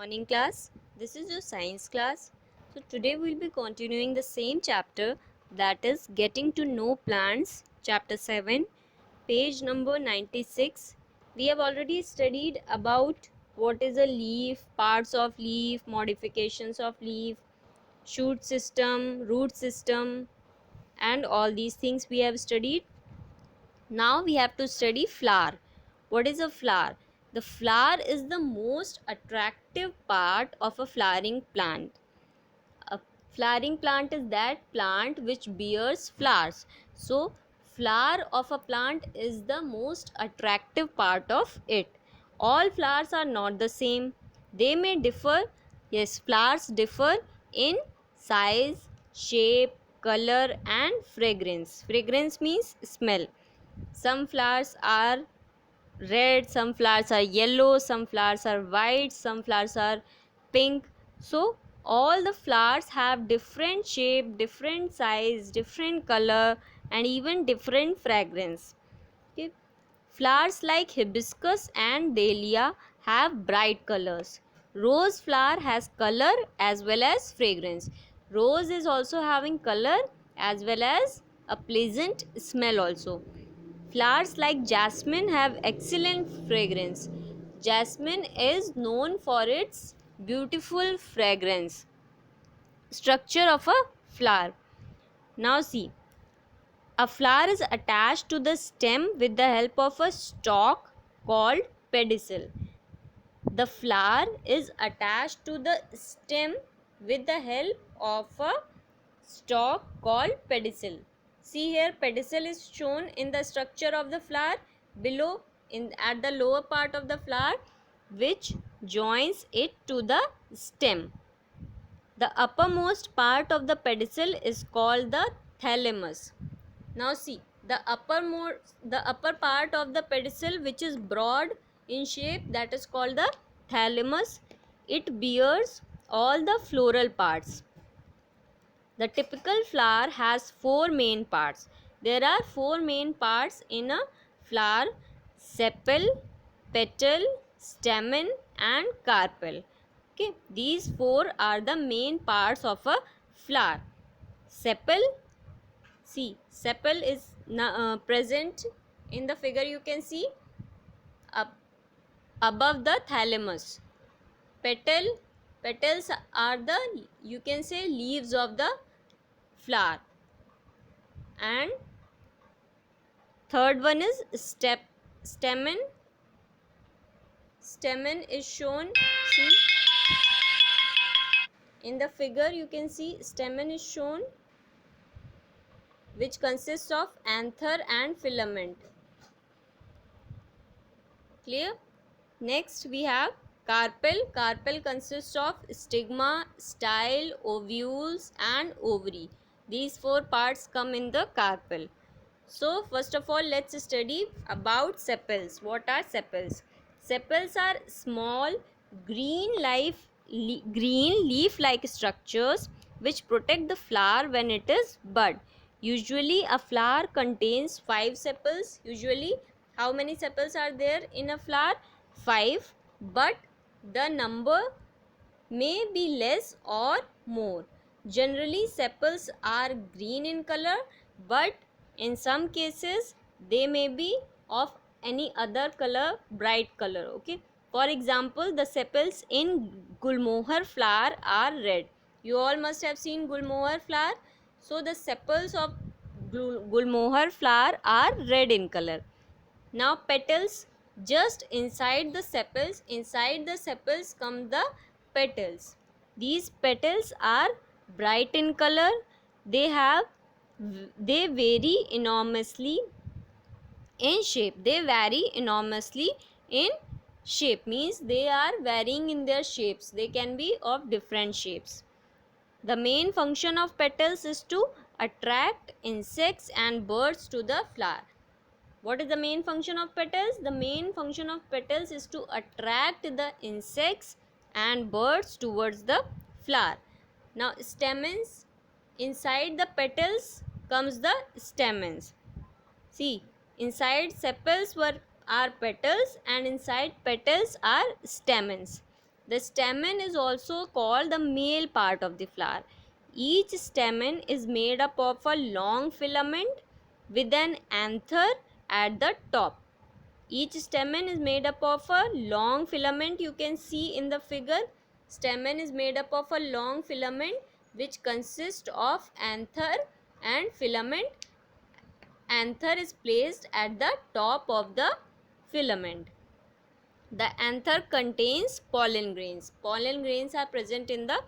Morning class. This is your science class. So today we'll be continuing the same chapter, that is getting to know plants, chapter 7, page number 96. We have already studied about what is a leaf, parts of leaf, modifications of leaf, shoot system, root system, and all these things we have studied. Now we have to study flower. What is a flower? The flower is the most attractive part of a flowering plant. A flowering plant is that plant which bears flowers. So flower of a plant is the most attractive part of it. All flowers are not the same. They may differ. Yes, flowers differ in size, shape, color and fragrance. Fragrance means smell. Some flowers are red, some flowers are yellow, some flowers are white, some flowers are pink. So all the flowers have different shape, different size, different color and even different fragrance. Okay. Flowers like hibiscus and dahlia have bright colors. Rose flower has color as well as fragrance. Rose is also having color as well as a pleasant smell also. Flowers like jasmine have excellent fragrance. Jasmine is known for its beautiful fragrance. Structure of a flower. Now see, a flower is attached to the stem with the help of a stalk called pedicel. The flower is attached to the stem with the help of a stalk called pedicel. See here, pedicel is shown in the structure of the flower below at the lower part of the flower, which joins it to the stem. The uppermost part of the pedicel is called the thalamus. Now see, the upper part of the pedicel, which is broad in shape, that is called the thalamus. It bears all the floral parts. The typical flower has four main parts. There are four main parts in a flower: sepal, petal, stamen and carpel. Okay, these four are the main parts of a flower. Sepal, see, sepal is present in the figure. You can see up above the thalamus. Petals are the, you can say, leaves of the flower. And third one is stamen. Stamen is shown, see, in the figure you can see stamen is shown, which consists of anther and filament. Clear? Next we have carpel. Carpel consists of stigma, style, ovules and ovary. These four parts come in the carpel. So first of all, let's study about sepals. What are sepals? Sepals are small green leaf-like structures which protect the flower when it is bud. Usually a flower contains 5 sepals. Usually how many sepals are there in a flower? 5, but the number may be less or more. Generally sepals are green in color, but in some cases they may be of any other color, bright color. Okay, for example, the sepals in gulmohar flower are red. You all must have seen gulmohar flower. So the sepals of gulmohar flower are red in color. Now petals, just inside the sepals come the petals. These petals are bright in color. They vary enormously in shape. They vary enormously in shape, means they are varying in their shapes. They can be of different shapes. The main function of petals is to attract insects and birds to the flower. What is the main function of petals? The main function of petals is to attract the insects and birds towards the flower. Now stamens, inside the petals comes the stamens. See, inside sepals are petals and inside petals are stamens. The stamen is also called the male part of the flower. Each stamen is made up of a long filament with an anther at the top. Each stamen is made up of a long filament. You can see in the figure, stamen is made up of a long filament which consists of anther and filament. Anther is placed at the top of the filament. The anther contains pollen grains. Pollen grains are present in the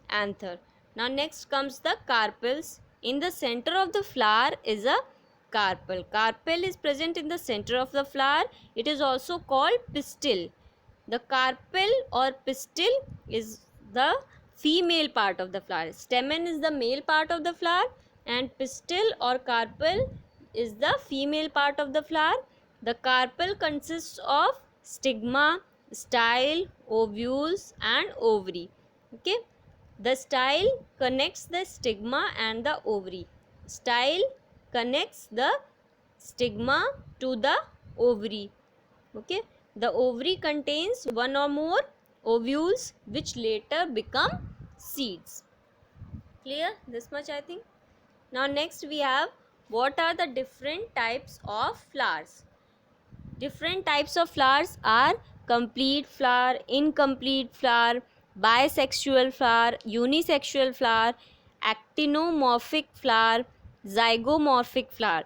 anther. Now next comes the carpels. In the center of the flower is a carpel. Carpel is present in the center of the flower. It is also called pistil. The carpel or pistil is the female part of the flower. Stamen is the male part of the flower and pistil or carpel is the female part of the flower. The carpel consists of stigma, style, ovules and ovary. Okay. The style connects the stigma and the ovary. Style connects the stigma to the ovary. Okay. The ovary contains one or more ovules which later become seeds. Clear? This much I think. Now next we have what are the different types of flowers. Different types of flowers are complete flower, incomplete flower, bisexual flower, unisexual flower, actinomorphic flower, zygomorphic flower.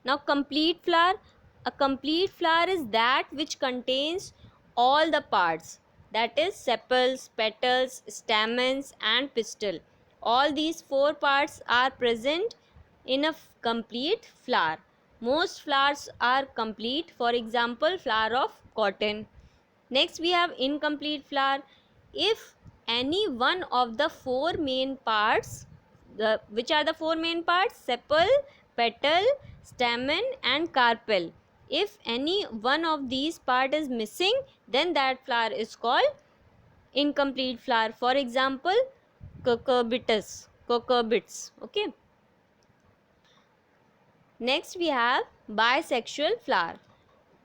Now complete flower, a complete flower is that which contains all the parts, that is sepals, petals, stamens and pistil. All these four parts are present in a complete flower. Most flowers are complete, for example flower of cotton. Next we have incomplete flower. If any one of the four main parts, which are the four main parts? Sepal, petal, stamen and carpel. If any one of these part is missing, then that flower is called incomplete flower. For example, cucurbits. Okay. Next we have bisexual flower.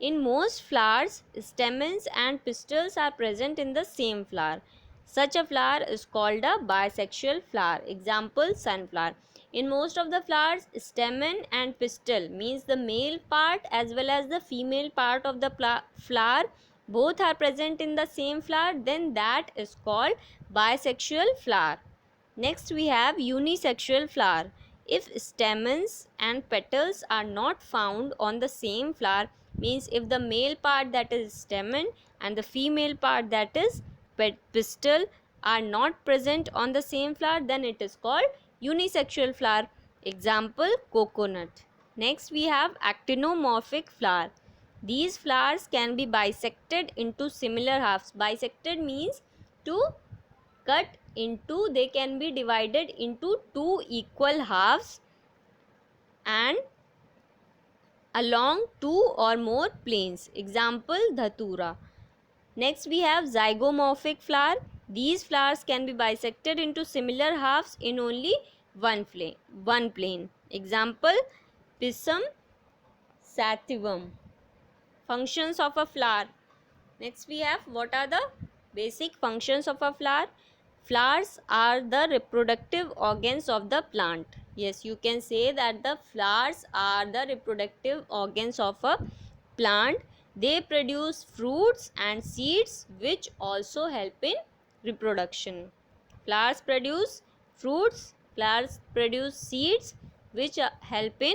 In most flowers, stamens and pistils are present in the same flower. Such a flower is called a bisexual flower. Example, sunflower. In most of the flowers, stamen and pistil means the male part as well as the female part of the flower both are present in the same flower, then that is called bisexual flower. Next we have unisexual flower. If stamens and petals are not found on the same flower, means if the male part, that is stamen, and the female part, that is pistil, are not present on the same flower, then it is called unisexual flower. Example, coconut. Next we have actinomorphic flower. These flowers can be bisected into similar halves. Bisected means to cut into, they can be divided into two equal halves and along two or more planes. Example, dhatura. Next we have zygomorphic flower. These flowers can be bisected into similar halves in only one plane. Example, pisum sativum. Functions of a flower. Next we have what are the basic functions of a flower. Flowers are the reproductive organs of the plant. Yes, you can say that the flowers are the reproductive organs of a plant. They produce fruits and seeds which also help in reproduction. Flowers produce fruits, flowers produce seeds which help in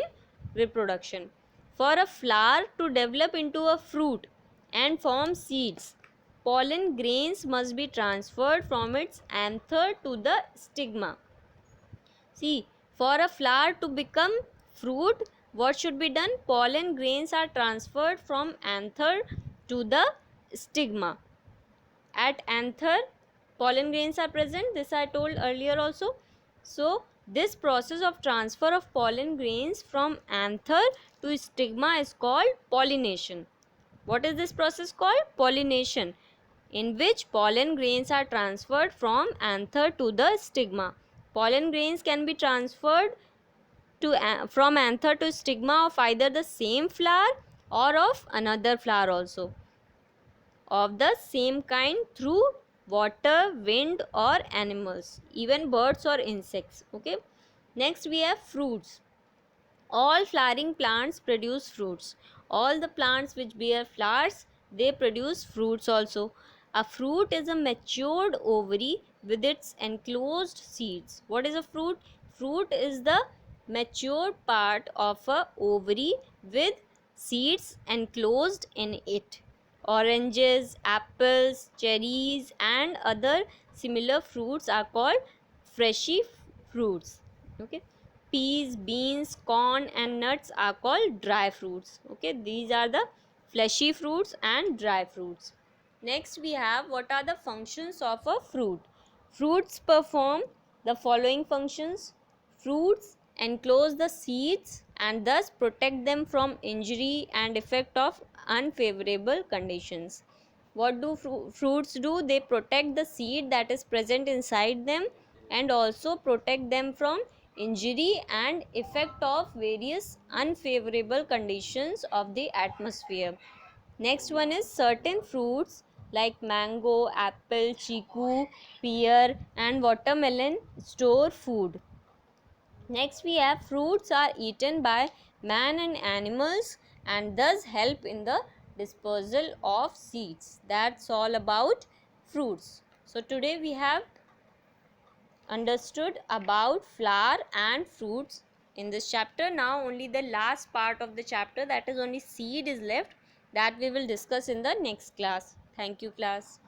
reproduction. For a flower to develop into a fruit and form seeds, pollen grains must be transferred from its anther to the stigma. See, for a flower to become fruit, what should be done? Pollen grains are transferred from anther to the stigma. At anther, pollen grains are present. This I told earlier also. So, this process of transfer of pollen grains from anther to stigma is called pollination. What is this process called? Pollination, in which pollen grains are transferred from anther to the stigma. Pollen grains can be transferred from anther to stigma of either the same flower or of another flower also of the same kind through water, wind or animals, even birds or insects. Okay, next we have fruits. All flowering plants produce fruits. All the plants which bear flowers, they produce fruits also. A fruit is a matured ovary with its enclosed seeds. What is a fruit? Fruit is the matured part of a ovary with seeds enclosed in it. Oranges, apples, cherries and other similar fruits are called fleshy fruits. Okay, peas, beans, corn and nuts are called dry fruits. Okay, these are the fleshy fruits and dry fruits. Next we have, what are the functions of a fruit? Fruits perform the following functions. Fruits enclose the seeds and thus protect them from injury and effect of unfavorable conditions. What do fruits do? They protect the seed that is present inside them and also protect them from injury and effect of various unfavorable conditions of the atmosphere. Next one is, certain fruits like mango, apple, chiku, pear and watermelon store food. Next we have, fruits are eaten by man and animals and thus help in the dispersal of seeds. That's all about fruits. So today we have understood about flower and fruits in this chapter. Now only the last part of the chapter, that is only seed, is left, that we will discuss in the next class. Thank you class.